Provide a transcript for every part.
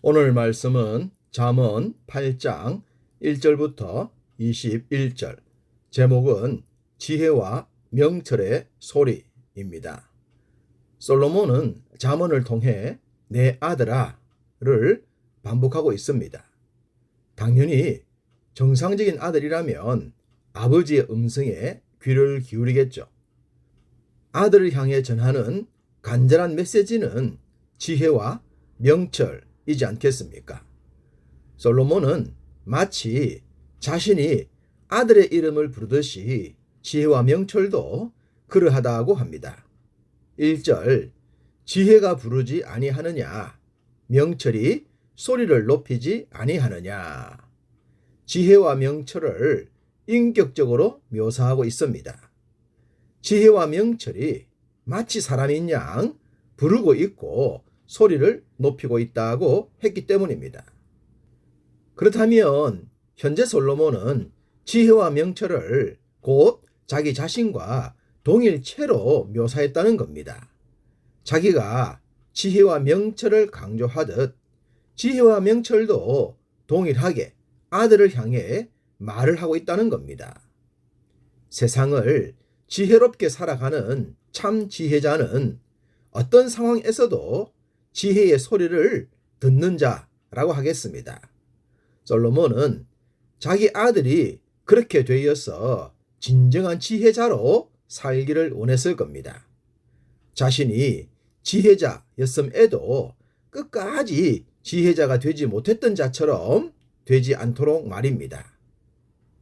오늘 말씀은 잠언 8장 1절부터 21절, 제목은 지혜와 명철의 소리입니다. 솔로몬은 잠언을 통해 내 아들아를 반복하고 있습니다. 당연히 정상적인 아들이라면 아버지의 음성에 귀를 기울이겠죠. 아들을 향해 전하는 간절한 메시지는 지혜와 명철이지 않겠습니까? 솔로몬은 마치 자신이 아들의 이름을 부르듯이 지혜와 명철도 그러하다고 합니다. 1절, 지혜가 부르지 아니하느냐, 명철이 소리를 높이지 아니하느냐. 지혜와 명철을 인격적으로 묘사하고 있습니다. 지혜와 명철이 마치 사람인 양 부르고 있고 소리를 높이고 있다고 했기 때문입니다. 그렇다면 현재 솔로몬은 지혜와 명철을 곧 자기 자신과 동일체로 묘사했다는 겁니다. 자기가 지혜와 명철을 강조하듯 지혜와 명철도 동일하게 아들을 향해 말을 하고 있다는 겁니다. 세상을 지혜롭게 살아가는 참 지혜자는 어떤 상황에서도 지혜의 소리를 듣는 자라고 하겠습니다. 솔로몬은 자기 아들이 그렇게 되어서 진정한 지혜자로 살기를 원했을 겁니다. 자신이 지혜자였음에도 끝까지 지혜자가 되지 못했던 자처럼 되지 않도록 말입니다.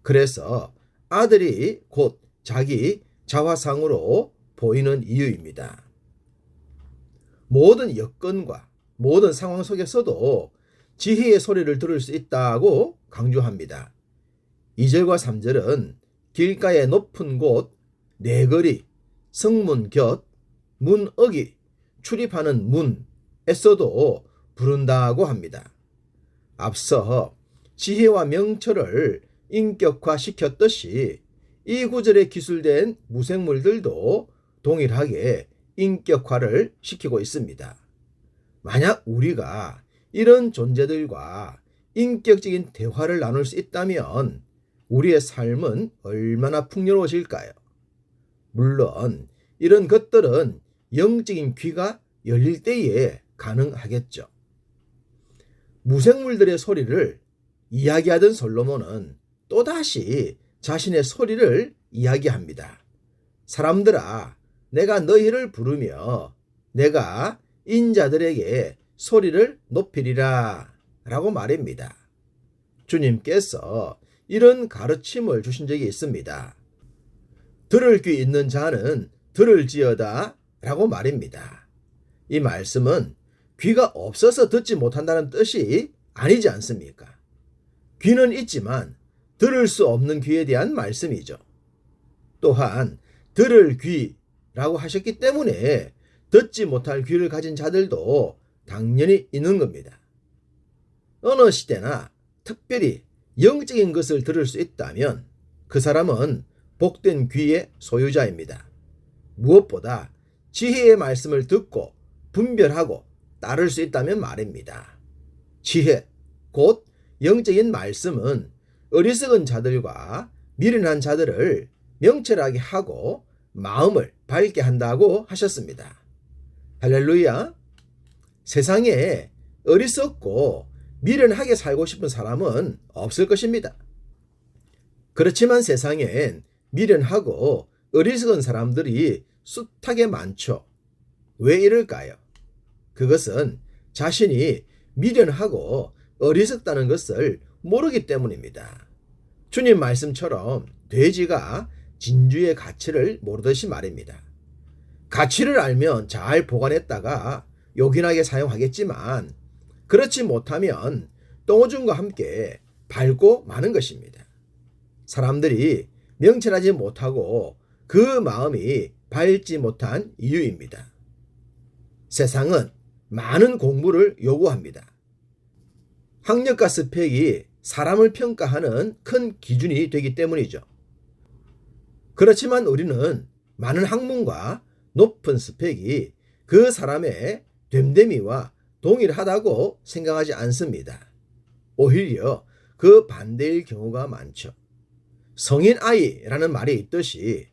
그래서 아들이 곧 자기 자화상으로 보이는 이유입니다. 모든 여건과 모든 상황 속에서도 지혜의 소리를 들을 수 있다고 강조합니다. 2절과 3절은 길가의 높은 곳, 내거리, 성문 곁, 문어기, 출입하는 문에서도 부른다고 합니다. 앞서 지혜와 명철을 인격화시켰듯이 이 구절에 기술된 무생물들도 동일하게 인격화를 시키고 있습니다. 만약 우리가 이런 존재들과 인격적인 대화를 나눌 수 있다면 우리의 삶은 얼마나 풍요로워질까요? 물론 이런 것들은 영적인 귀가 열릴 때에 가능하겠죠. 무생물들의 소리를 이야기하던 솔로몬은 또다시 자신의 소리를 이야기합니다. 사람들아, 내가 너희를 부르며 내가 인자들에게 소리를 높이리라 라고 말입니다. 주님께서 이런 가르침을 주신 적이 있습니다. 들을 귀 있는 자는 들을지어다 라고 말입니다. 이 말씀은 귀가 없어서 듣지 못한다는 뜻이 아니지 않습니까? 귀는 있지만 들을 수 없는 귀에 대한 말씀이죠. 또한 들을 귀라고 하셨기 때문에 듣지 못할 귀를 가진 자들도 당연히 있는 겁니다. 어느 시대나 특별히 영적인 것을 들을 수 있다면 그 사람은 복된 귀의 소유자입니다. 무엇보다 지혜의 말씀을 듣고 분별하고 따를 수 있다면 말입니다. 지혜, 곧 영적인 말씀은 어리석은 자들과 미련한 자들을 명철하게 하고 마음을 밝게 한다고 하셨습니다. 할렐루야! 세상에 어리석고 미련하게 살고 싶은 사람은 없을 것입니다. 그렇지만 세상엔 미련하고 어리석은 사람들이 숱하게 많죠. 왜 이럴까요? 그것은 자신이 미련하고 어리석다는 것을 모르기 때문입니다. 주님 말씀처럼 돼지가 진주의 가치를 모르듯이 말입니다. 가치를 알면 잘 보관했다가 요긴하게 사용하겠지만 그렇지 못하면 똥오줌과 함께 밟고 마는 것입니다. 사람들이 명철하지 못하고 그 마음이 밝지 못한 이유입니다. 세상은 많은 공부를 요구합니다. 학력과 스펙이 사람을 평가하는 큰 기준이 되기 때문이죠. 그렇지만 우리는 많은 학문과 높은 스펙이 그 사람의 됨됨이와 동일하다고 생각하지 않습니다. 오히려 그 반대일 경우가 많죠. 성인 아이라는 말이 있듯이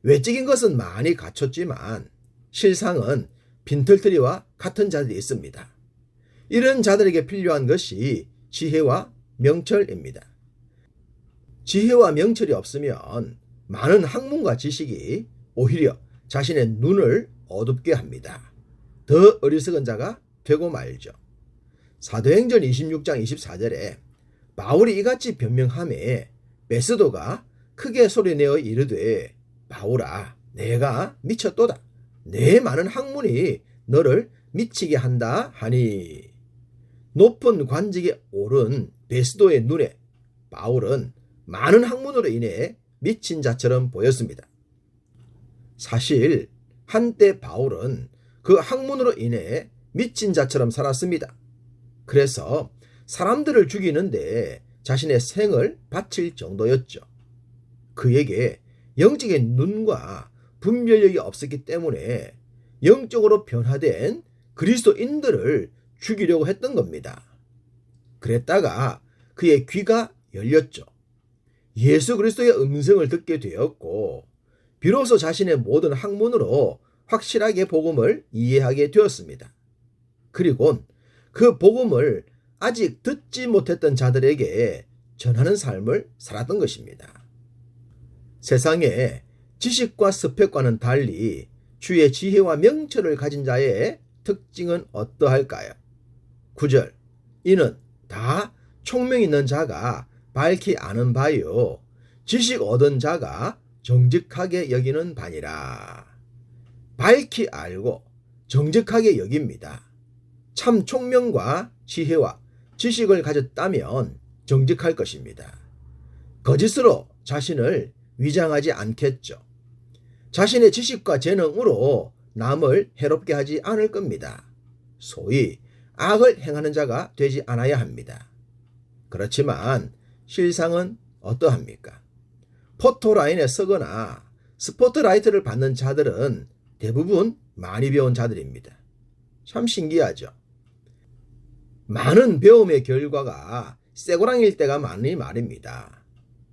외적인 것은 많이 갖췄지만 실상은 빈털터리와 같은 자들이 있습니다. 이런 자들에게 필요한 것이 지혜와 명철입니다. 지혜와 명철이 없으면 많은 학문과 지식이 오히려 자신의 눈을 어둡게 합니다. 더 어리석은 자가 되고 말죠. 사도행전 26장 24절에 바울이 이같이 변명하매 베스도가 크게 소리내어 이르되 바울아 내가 미쳤도다. 내 많은 학문이 너를 미치게 한다 하니. 높은 관직에 오른 베스도의 눈에 바울은 많은 학문으로 인해 미친 자처럼 보였습니다. 사실 한때 바울은 그 학문으로 인해 미친 자처럼 살았습니다. 그래서 사람들을 죽이는데 자신의 생을 바칠 정도였죠. 그에게 영적인 눈과 분별력이 없었기 때문에 영적으로 변화된 그리스도인들을 죽이려고 했던 겁니다. 그랬다가 그의 귀가 열렸죠. 예수 그리스도의 음성을 듣게 되었고 비로소 자신의 모든 학문으로 확실하게 복음을 이해하게 되었습니다. 그리고 그 복음을 아직 듣지 못했던 자들에게 전하는 삶을 살았던 것입니다. 세상에 지식과 스펙과는 달리 주의 지혜와 명철을 가진 자의 특징은 어떠할까요? 9절 이는 다 총명 있는 자가 밝히 아는 바요 지식 얻은 자가 정직하게 여기는 바니라. 밝히 알고 정직하게 여깁니다. 참 총명과 지혜와 지식을 가졌다면 정직할 것입니다. 거짓으로 자신을 위장하지 않겠죠. 자신의 지식과 재능으로 남을 해롭게 하지 않을 겁니다. 소위 악을 행하는 자가 되지 않아야 합니다. 그렇지만 실상은 어떠합니까? 포토라인에 서거나 스포트라이트를 받는 자들은 대부분 많이 배운 자들입니다. 참 신기하죠. 많은 배움의 결과가 쇠고랑일 때가 많으니 말입니다.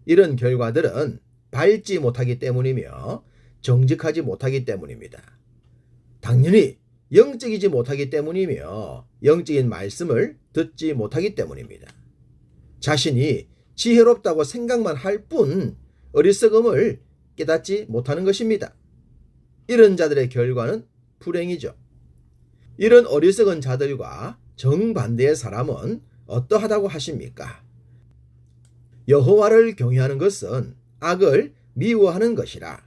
이런 결과들은 밝지 못하기 때문이며 정직하지 못하기 때문입니다. 당연히 영적이지 못하기 때문이며 영적인 말씀을 듣지 못하기 때문입니다. 자신이 지혜롭다고 생각만 할 뿐 어리석음을 깨닫지 못하는 것입니다. 이런 자들의 결과는 불행이죠. 이런 어리석은 자들과 정반대의 사람은 어떠하다고 하십니까? 여호와를 경외하는 것은 악을 미워하는 것이라.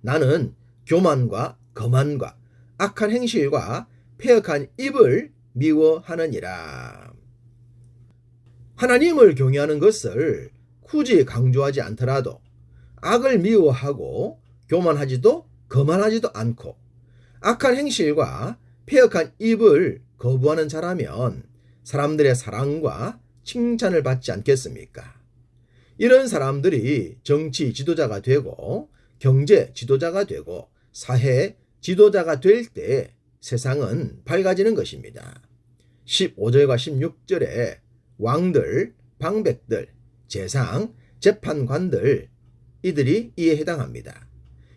나는 교만과 거만과 악한 행실과 패역한 입을 미워하느니라. 하나님을 경외하는 것을 굳이 강조하지 않더라도 악을 미워하고 교만하지도 거만하지도 않고 악한 행실과 패역한 입을 거부하는 자라면 사람들의 사랑과 칭찬을 받지 않겠습니까? 이런 사람들이 정치 지도자가 되고 경제 지도자가 되고 사회 지도자가 될 때 세상은 밝아지는 것입니다. 15절과 16절에 왕들, 방백들, 재상, 재판관들 이들이 이에 해당합니다.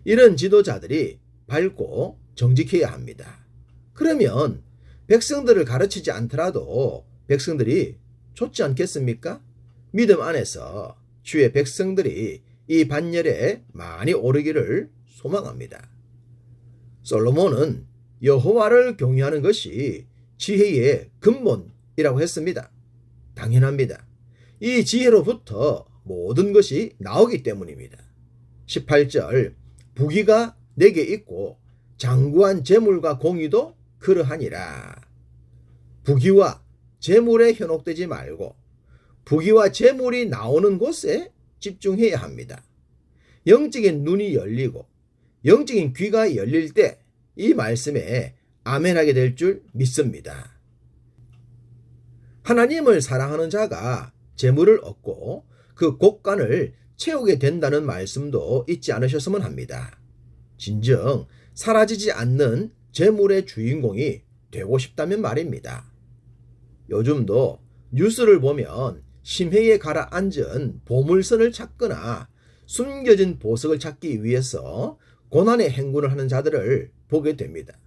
이런 지도자들이 밝고 정직해야 합니다. 그러면 백성들을 가르치지 않더라도 백성들이 좋지 않겠습니까? 믿음 안에서 주의 백성들이 이 반열에 많이 오르기를 소망합니다. 솔로몬은 여호와를 경외하는 것이 지혜의 근본이라고 했습니다. 당연합니다. 이 지혜로부터 모든 것이 나오기 때문입니다. 18절 부귀가 내게 있고 장구한 재물과 공의도 그러하니라. 부귀와 재물에 현혹되지 말고 부귀와 재물이 나오는 곳에 집중해야 합니다. 영적인 눈이 열리고 영적인 귀가 열릴 때 이 말씀에 아멘하게 될 줄 믿습니다. 하나님을 사랑하는 자가 재물을 얻고 그 곳간을 채우게 된다는 말씀도 잊지 않으셨으면 합니다. 진정 사라지지 않는 재물의 주인공이 되고 싶다면 말입니다. 요즘도 뉴스를 보면 심해에 가라앉은 보물선을 찾거나 숨겨진 보석을 찾기 위해서 고난의 행군을 하는 자들을 보게 됩니다.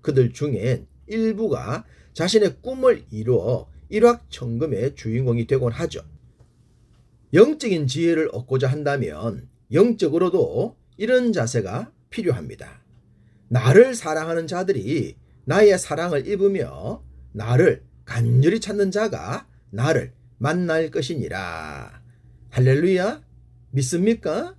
그들 중엔 일부가 자신의 꿈을 이루어 일확천금의 주인공이 되곤 하죠. 영적인 지혜를 얻고자 한다면 영적으로도 이런 자세가 필요합니다. 나를 사랑하는 자들이 나의 사랑을 입으며 나를 간절히 찾는 자가 나를 만날 것이니라. 할렐루야! 믿습니까?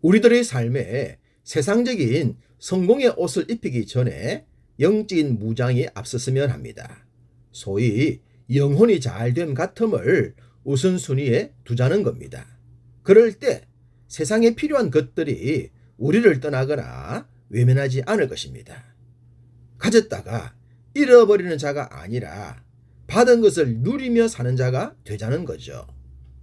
우리들의 삶에 세상적인 성공의 옷을 입히기 전에 영적인 무장이 앞섰으면 합니다. 소위 영혼이 잘됨 같음을 우선순위에 두자는 겁니다. 그럴 때 세상에 필요한 것들이 우리를 떠나거나 외면하지 않을 것입니다. 가졌다가 잃어버리는 자가 아니라 받은 것을 누리며 사는 자가 되자는 거죠.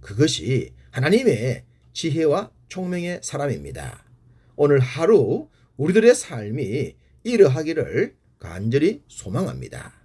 그것이 하나님의 지혜와 총명의 사람입니다. 오늘 하루 우리들의 삶이 이러하기를 간절히 소망합니다.